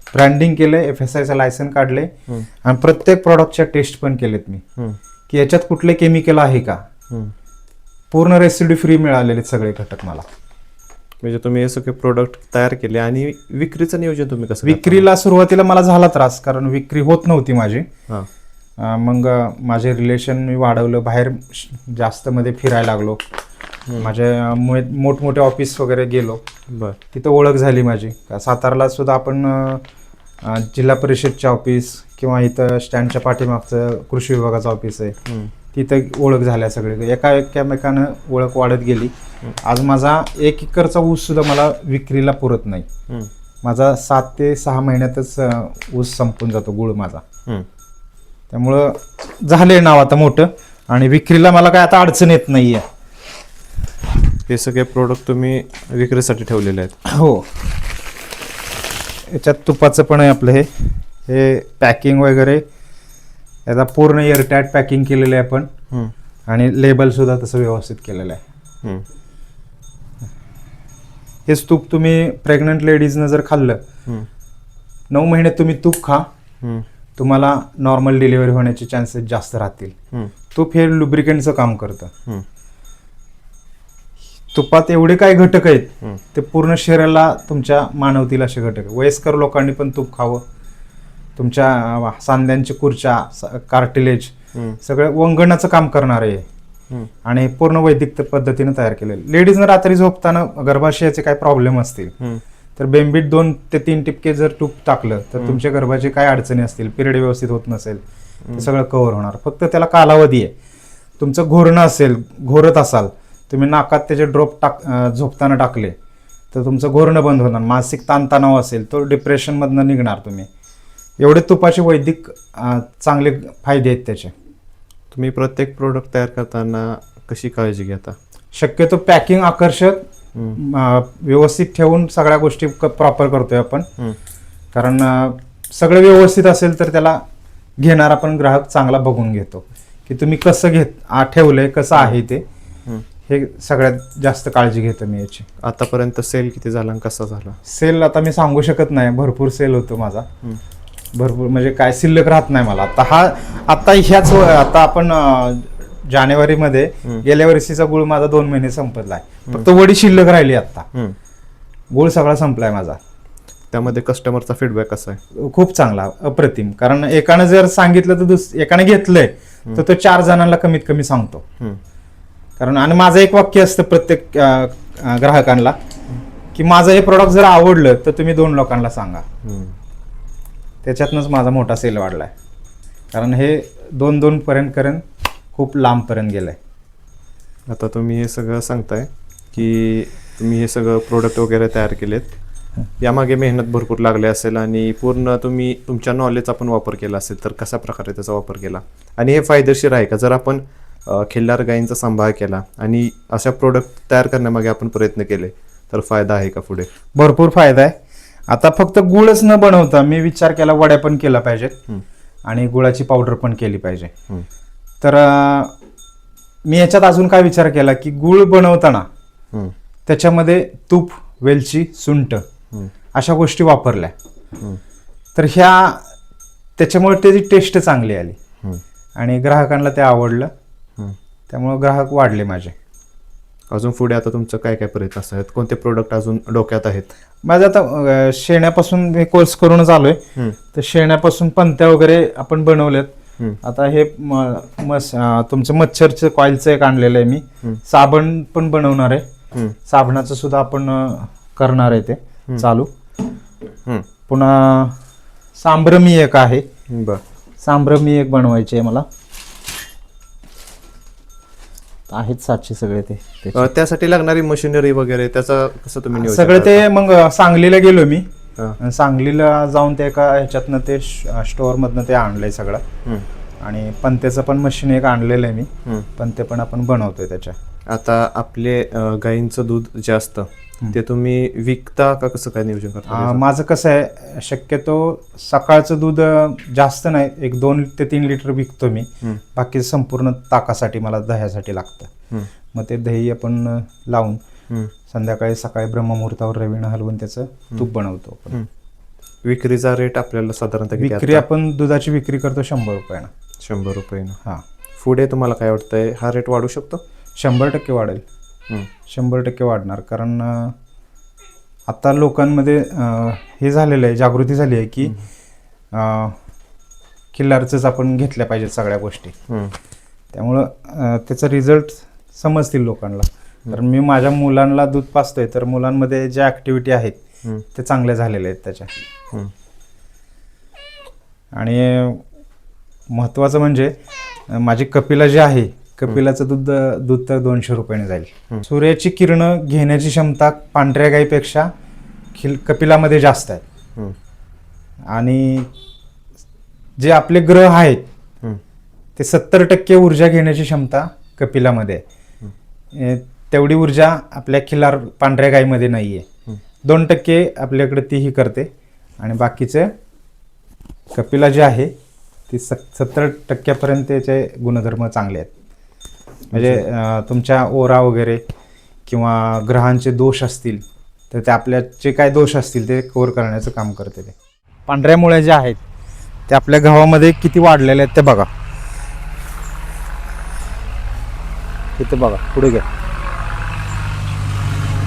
ब्रँडिंग केलंय, FSIचं लायसन काढले, आणि प्रत्येक प्रॉडक्टच्या टेस्ट पण केलेत मी, की याच्यात कुठले केमिकल आहे का. पूर्ण रेसिड्यू फ्री मिळालेले सगळे घटक मला. म्हणजे तुम्ही हे सगळे प्रोडक्ट तयार केले. आणि विक्रीचं नियोजन तुम्ही कसं? विक्रीला सुरुवातीला मला झाला त्रास, कारण विक्री होत नव्हती माझी. मग माझे रिलेशन मी वाढवलं, बाहेर जास्त मध्ये फिरायला लागलो, माझ्या मोठमोठे ऑफिस वगैरे गेलो, तिथं ओळख झाली माझी. सातारला सुद्धा आपण जिल्हा परिषदचे ऑफिस किंवा इथं स्टँडच्या पाठीमागचं कृषी विभागाचं ऑफिस आहे, तिथं ओळख झाल्या सगळे, एकामेकानं ओळख वाढत गेली. आज माझा 1 एकरचा ऊस सुद्धा मला विक्रीला पुरत नाही. माझा 7 ते 6 महिन्यातच ऊस संपून जातो गुळ माझा. त्यामुळं झालंय नाव आता मोठं, आणि विक्रीला मला काय आता अडचण येत नाहीये. हे सगळे प्रोडक्ट तुम्ही विक्रीसाठी ठेवलेले आहेत? हो. याच्यात तुपाचं पण आहे आपलं, हे पॅकिंग वगैरे याचा पूर्ण एअरटाईट पॅकिंग केलेलं आहे आपण, आणि लेबल सुद्धा तसं व्यवस्थित केलेलं आहे. हेच तूप तुम्ही प्रेग्नंट लेडीजनं जर खाल्लं, 9 महिने तुम्ही तूप खा, तुम्हाला नॉर्मल डिलिव्हरी होण्याचे चान्सेस जास्त राहतील. तूप हे लुब्रिकेंटचं काम करतं. तुपात एवढे काय घटक आहेत ते पूर्ण शरीराला, तुमच्या मानवतीला असे घटक. वयस्कर लोकांनी पण तूप खावं. तुमच्या सांध्यांची खुर्च्या, कार्टिलेज सगळं वंगणाचं काम करणार आहे, आणि पूर्ण वैदिक पद्धतीने तयार केलेलं. लेडीजनं रात्री झोपताना गर्भाशयाचे काय प्रॉब्लेम असतील तर बेंबीट 2 ते 3 टिपके जर तूप टाकलं तर तुमच्या गर्भाची काय अडचणी असतील, पिरियड व्यवस्थित होत नसेल, ते सगळं कव्हर होणार. फक्त त्याला कालावधी आहे. तुमचं घोरणं असेल, घोरत असाल, तुम्ही नाकात त्याचे ड्रॉप झोपताना टाकले तर तुमचं घोरणं बंद होणार. मानसिक ताणतणाव असेल तो डिप्रेशनमधनं निघणार तुम्ही. एवढे तुपाचे वैदिक चांगले फायदे आहेत त्याचे. तुम्ही प्रत्येक प्रोडक्ट तयार करताना कशी काळजी घेता? शक्यतो पॅकिंग आकर्षक, व्यवस्थित ठेवून सगळ्या गोष्टी प्रॉपर करतोय आपण. कारण सगळं व्यवस्थित असेल तर त्याला घेणारा पण ग्राहक चांगला बघून घेतो, की तुम्ही कसं ठेवलंय, कसं आहे ते. हे सगळ्यात जास्त काळजी घेतो मी याची. आतापर्यंत सेल किती झाला आणि कसा झाला? सेल आता मी सांगू शकत नाही, भरपूर सेल होतो माझा, भरपूर, म्हणजे काय शिल्लक राहत नाही मला. आता आपण जानेवारीमध्ये गेल्या वर्षीचा गुळ माझा 2 महिने संपलाय, फक्त वडी शिल्लक राहिली. आता गुळ सगळा संपलाय माझा. त्यामध्ये कस्टमरचा फीडबॅक कसा आहे? खूप चांगला, अप्रतिम. कारण एकानं जर सांगितलं तर एकाने घेतलंय तर तो 4 जणांना कमीत कमी सांगतो. कारण, आणि माझं एक वाक्य असतं प्रत्येक ग्राहकांना, की माझं हे प्रोडक्ट जर आवडलं तर तुम्ही 2 लोकांना सांगा. त्याच्यातनंच माझा मोठा सेल वाढलाय. कारण हे 2-2 पर्यंत खूप लांबपर्यंत गेलंय. आता तुम्ही हे सगळं सांगताय की तुम्ही हे सगळं प्रोडक्ट वगैरे तयार केलेत, यामागे मेहनत भरपूर लागली असेल, आणि पूर्ण तुम्ही तुमच्या नॉलेजचा पण वापर केला असेल, तर कशा प्रकारे त्याचा वापर केला आणि हे फायदेशीर आहे का? जर आपण खिल्लार गायींचा सांभाळ केला आणि अशा प्रोडक्ट तयार करण्यामागे आपण प्रयत्न केले तर फायदा आहे का पुढे? भरपूर फायदा आहे. आता फक्त गुळच न बनवता मी विचार केला वड्या पण केल्या पाहिजेत आणि गुळाची पावडर पण केली पाहिजे. तर मी याच्यात अजून काय विचार केला की गुळ बनवताना हम्म. त्याच्यामध्ये तूप, वेलची, सुंठ हम्म. अशा गोष्टी वापरल्या. हम्म. तर त्याच्यामुळे त्याची टेस्ट चांगली आली हम्म. आणि ग्राहकांना ते आवडलं. हम्म. त्यामुळे ग्राहक वाढले माझे. अजून पुढे आता तुमचं काय काय प्रयत्न असतात, कोणते प्रोडक्ट अजून डोक्यात आहेत? माझं आता शेण्यापासून मी कोर्स करूनच आलोय. हम्म. तर शेण्यापासून पंत्या वगैरे आपण बनवल्यात. हम्म. आता हे तुमचं मच्छरचं कॉईलचं एक आणलेलं आहे मी. साबण पण बनवणार आहे. हम्म. साबणाचं सुद्धा आपण करणार आहे ते चालू. हम्म. पुन्हा सांभ्रमी एक आहे. बर. सांभ्रमी एक बनवायची आहे मला. आहेत 700 सगळे ते त्यासाठी लागणारी मशिनरी वगैरे त्याचं कसं तुम्ही नियोजन सगळं करता? ते मग सांगलीला गेलो मी. हा. सांगलीला जाऊन ते एका ह्याच्यातनं ते स्टोअर मधनं ते आणलंय सगळं. हम्म. आणि पंत्याचं पण मशीन एक आणलेलं आहे मी. हम्म. पंते पण आपण बनवतोय त्याच्या. आता आपले गाईंचं दूध जे असतं ते तुम्ही विकता का कसं काय नियोजन करता? माझं कसं आहे, शक्यतो सकाळचं दूध जास्त नाही, एक 2 ते 3 लिटर विकतो मी. बाकी संपूर्ण ताकासाठी मला दह्यासाठी लागतं. मग ते दही आपण लावून संध्याकाळी सकाळी ब्रह्ममुहूर्तावर रवीनं हलवून त्याचं तूप बनवतो आपण. विक्रीचा रेट आपल्याला साधारणतः किती विक्री आता? आपण दुधाची विक्री करतो 100 रुपयानं. 100 रुपयानं. हां. पुढे तुम्हाला काय वाटतंय, हा रेट वाढू शकतो? 100% वाढेल. 100% वाढणार. कारण आता लोकांमध्ये हे झालेलं आहे, जागृती झाली आहे की खिल्लारचंच आपण घेतल्या पाहिजेत सगळ्या गोष्टी. त्यामुळं त्याचा रिझल्ट समजतील लोकांना. कारण मी माझ्या मुलांना दूध पाजतोय तर मुलांमध्ये ज्या ॲक्टिव्हिटी आहेत ते चांगल्या झालेल्या आहेत त्याच्या. आणि महत्त्वाचं म्हणजे माझी कपिला जी आहे, कपिलाचं दूध तर 200 रुपयाने जाईल. सूर्याची किरणं घेण्याची क्षमता पांढऱ्या गाईपेक्षा कपिलामध्ये जास्त आहे. आणि जे आपले ग्रह आहेत ते 70% ऊर्जा घेण्याची क्षमता कपिलामध्ये आहे. तेवढी ऊर्जा आपल्या खिल्लार पांढऱ्या गाईमध्ये नाही आहे. 2% आपल्याकडे तीही करते. आणि बाकीचे कपिला जे आहे ती 70% त्याचे गुणधर्म चांगले आहेत. म्हणजे तुमच्या ओरा वगैरे किंवा ग्रहांचे दोष असतील तर ते आपल्या जे काय दोष असतील ते कव्हर करण्याचं काम करते. ते पांढऱ्या मुळ्या ज्या आहेत ते आपल्या गव्हामध्ये किती वाढलेले आहेत ते बघा. इथे बघा, पुढे घ्या.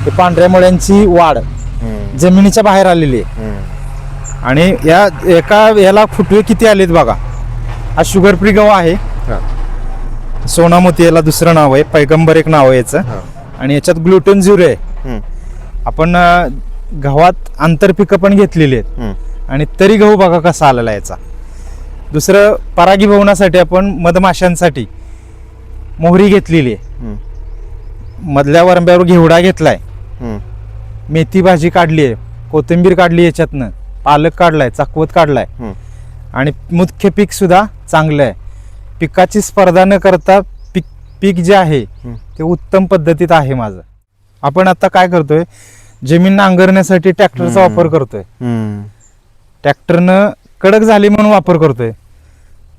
हे पांढऱ्या मुळ्यांची वाढ जमिनीच्या बाहेर आलेली आहे. आणि याला फुटवे किती आलेत बघा. हा शुगर फ्री गहू आहे. सोनामोती याला दुसरं नाव आहे, पैगंबर एक नाव आहे याचं. आणि याच्यात ग्लुटेन झिरो आहे. आपण गव्हात आंतरपिकं पण घेतलेली आहेत आणि तरी गहू बघा कसा आलेला याचा. दुसरं परागीभवनासाठी आपण मधमाशांसाठी मोहरी घेतलेली आहे. मधल्या वरंब्यावर घेवडा घेतलाय. मेथी भाजी काढली आहे, कोथिंबीर काढली, याच्यातनं पालक काढलाय, चकवत काढलाय. आणि मुख्य पीक सुद्धा चांगलं आहे. पिकाची स्पर्धा न करता पीक जे आहे ते उत्तम पद्धतीत आहे माझं. आपण आता काय करतोय, जमीन नांगरण्यासाठी ट्रॅक्टरचा वापर करतोय. ट्रॅक्टरनं कडक झाली म्हणून वापर करतोय.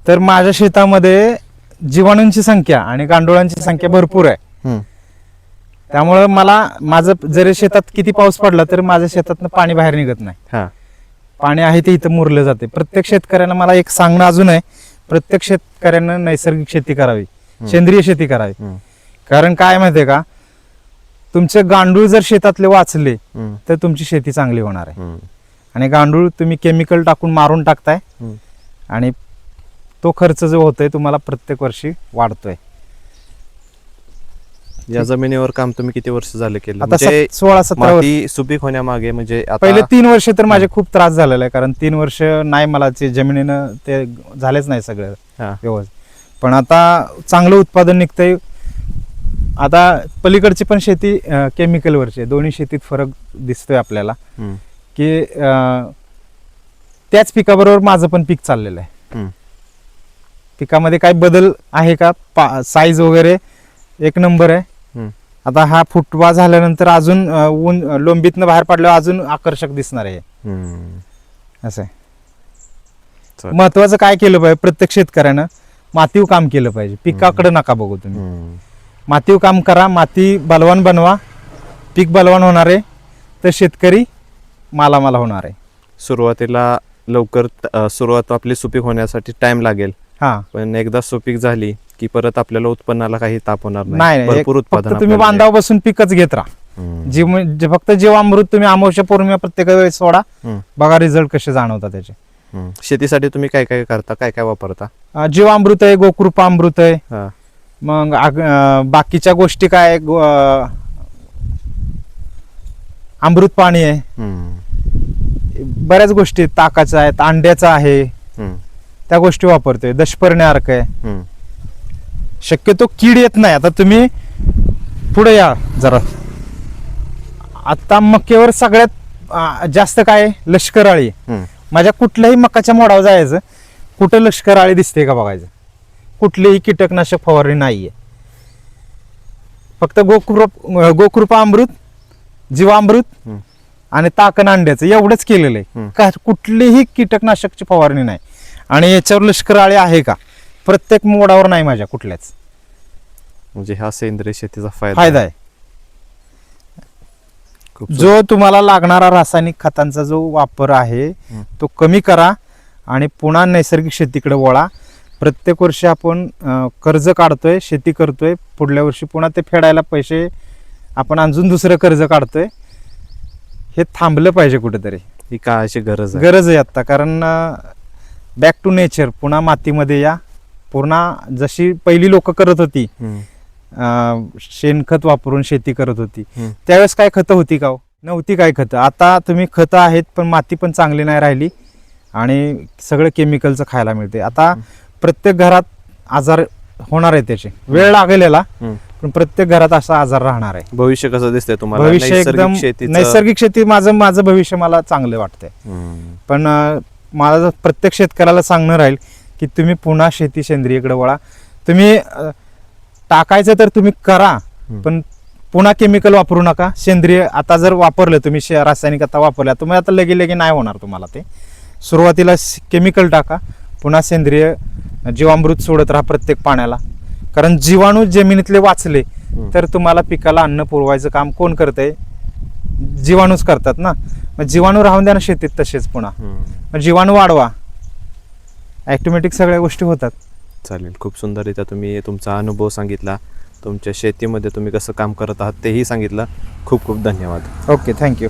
तर माझ्या शेतामध्ये जीवाणूंची संख्या आणि गांडुळांची संख्या भरपूर आहे. त्यामुळं माझं जरी शेतात किती पाऊस पडला तर माझ्या शेतातनं पाणी बाहेर निघत नाही. पाणी आहे ते इथं मुरलं जाते. प्रत्येक शेतकऱ्यांना मला एक सांगणं अजून आहे, प्रत्येक शेतकऱ्यांना नैसर्गिक शेती करावी, सेंद्रिय शेती करावी. कारण काय माहितीये का, तुमचे गांडूळ जर शेतातले वाचले तर तुमची शेती चांगली होणार आहे. आणि गांडूळ तुम्ही केमिकल टाकून मारून टाकताय आणि तो खर्च जो होतोय तुम्हाला प्रत्येक वर्षी वाढतोय. या जमिनीवर काम तुम्ही किती वर्ष झाले केलं? आता म्हणजे 16-17 माती सुपीक होण्यामागे म्हणजे आता पहिले 3 वर्ष तर माझे खूप त्रास झालेला आहे. कारण 3 वर्ष नाही, मला ते जमिनीनं ते झालेच नाही सगळं व्यवस्थित. पण आता चांगलं उत्पादन निघतंय. आता पलीकडची पण शेती केमिकलवरची आहे. दोन्ही शेतीत फरक दिसतोय आपल्याला की त्याच पिकाबरोबर माझं पण पीक चाललेलं आहे. पिकामध्ये काय बदल आहे का, साईज वगैरे एक नंबर आहे. आता हा फुटवा झाल्यानंतर अजून ऊन लोंबीतनं बाहेर पडल्यावर अजून आकर्षक दिसणार आहे. असं आहे. महत्वाचं काय केलं पाहिजे, प्रत्येक शेतकऱ्यानं मातीव काम केलं पाहिजे. पिकाकडे नका बघू तुम्ही, मातीव काम करा, माती बलवान बनवा पीक बलवान होणार आहे तर शेतकरी मालामाल होणार आहे. सुरुवातीला लवकर सुरुवात आपली सुपीक होण्यासाठी टाइम लागेल, हा पण एकदा सुपीक झाली की परत आपल्याला उत्पन्नाला काही ताप होणार नाही भरपूर उत्पादन फक्त तुम्ही आपल्याला बांधावर बसून पिकच घेत राहा. फक्त जीवामृत तुम्ही अमावस्या पौर्णिमा प्रत्येक वेळेस सोडा, हम्म. बघा रिझल्ट कसे जाणवतात त्याचे. शेतीसाठी तुम्ही काय काय करता, काय काय वापरता? जीवामृत आहे, गोकृपा अमृत आहे, हा. मग बाकीच्या गोष्टी काय अमृत पाणी आहे, बऱ्याच गोष्टी आहेत, ताकाचं आहे, अंड्याचं आहे, त्या गोष्टी वापरतोय. दशपर्णी अर्क आहे. शक्यतो कीड येत नाही. आता तुम्ही पुढे या जरा. आता मक्यावर सगळ्यात जास्त काय आहे? लष्कर अळी. माझ्या कुठल्याही मकाच्या मोडावर जायचं, कुठं लष्कर अळी दिसते का बघायचं. कुठलीही कीटकनाशक फवारणी नाहीये, फक्त गोकृपा अमृत, जीवामृत आणि ताकण अंड्याचं एवढंच केलेलं आहे. का कुठलीही कीटकनाशकची फवारणी नाही. आणि याच्यावर लष्कर अळी आहे का? प्रत्येक मोडावर नाही माझ्या कुठल्याच. म्हणजे हा सेंद्रिय शेतीचा फायदा आहे. खूप जो तुम्हाला लागणारा रासायनिक खतांचा जो वापर आहे तो कमी करा आणि पुन्हा नैसर्गिक शेतीकडे वळा. प्रत्येक वर्षी आपण कर्ज काढतोय, शेती करतोय, पुढल्या वर्षी पुन्हा ते फेडायला पैसे आपण अजून दुसरं कर्ज काढतोय. हे थांबलं पाहिजे कुठेतरी. ही काळाची गरज आहे आता. कारण बॅक टू नेचर, पुन्हा मातीमध्ये या. पुन्हा जशी पहिली लोक करत होती, शेणखत वापरून शेती करत होती, त्यावेळेस काय खतं होती का? नव्हती काय खतं. आता तुम्ही खतं आहेत पण माती पण चांगली नाही राहिली आणि सगळं केमिकलचं खायला मिळते. आता प्रत्येक घरात आजार होणार आहे, त्याचे वेळ लागेल याला, पण प्रत्येक घरात असा आजार राहणार आहे. भविष्य कसं दिसतंय तुम्हाला? भविष्य एकदम नैसर्गिक शेती, माझं भविष्य मला चांगलं वाटतंय. पण मला प्रत्येक शेतकऱ्याला सांगणं राहील की तुम्ही पुन्हा शेती सेंद्रियकडे वळा. तुम्ही टाकायचं तर तुम्ही करा, पण पुन्हा केमिकल वापरू नका. सेंद्रिय आता जर वापरलं तुम्ही, रासायनिक आता वापरल्या, तुम्ही आता लगे नाही होणार तुम्हाला ते. सुरुवातीला केमिकल टाका, पुन्हा सेंद्रिय जीवामृत सोडत राहा प्रत्येक पाण्याला. कारण जीवाणू जमिनीतले वाचले तर तुम्हाला पिकाला अन्न पुरवायचं काम कोण करतंय? जीवाणूच करतात ना. मग जीवाणू राहून द्या ना शेतीत तसेच. पुन्हा मग जीवाणू वाढवा, ऑटोमॅटिक सगळ्या गोष्टी होतात. चालेल. खूप सुंदररित्या तुम्ही तुमचा अनुभव सांगितला, तुमच्या शेतीमध्ये तुम्ही कसं काम करत आहात तेही सांगितलं. खूप खूप धन्यवाद. Okay, thank you.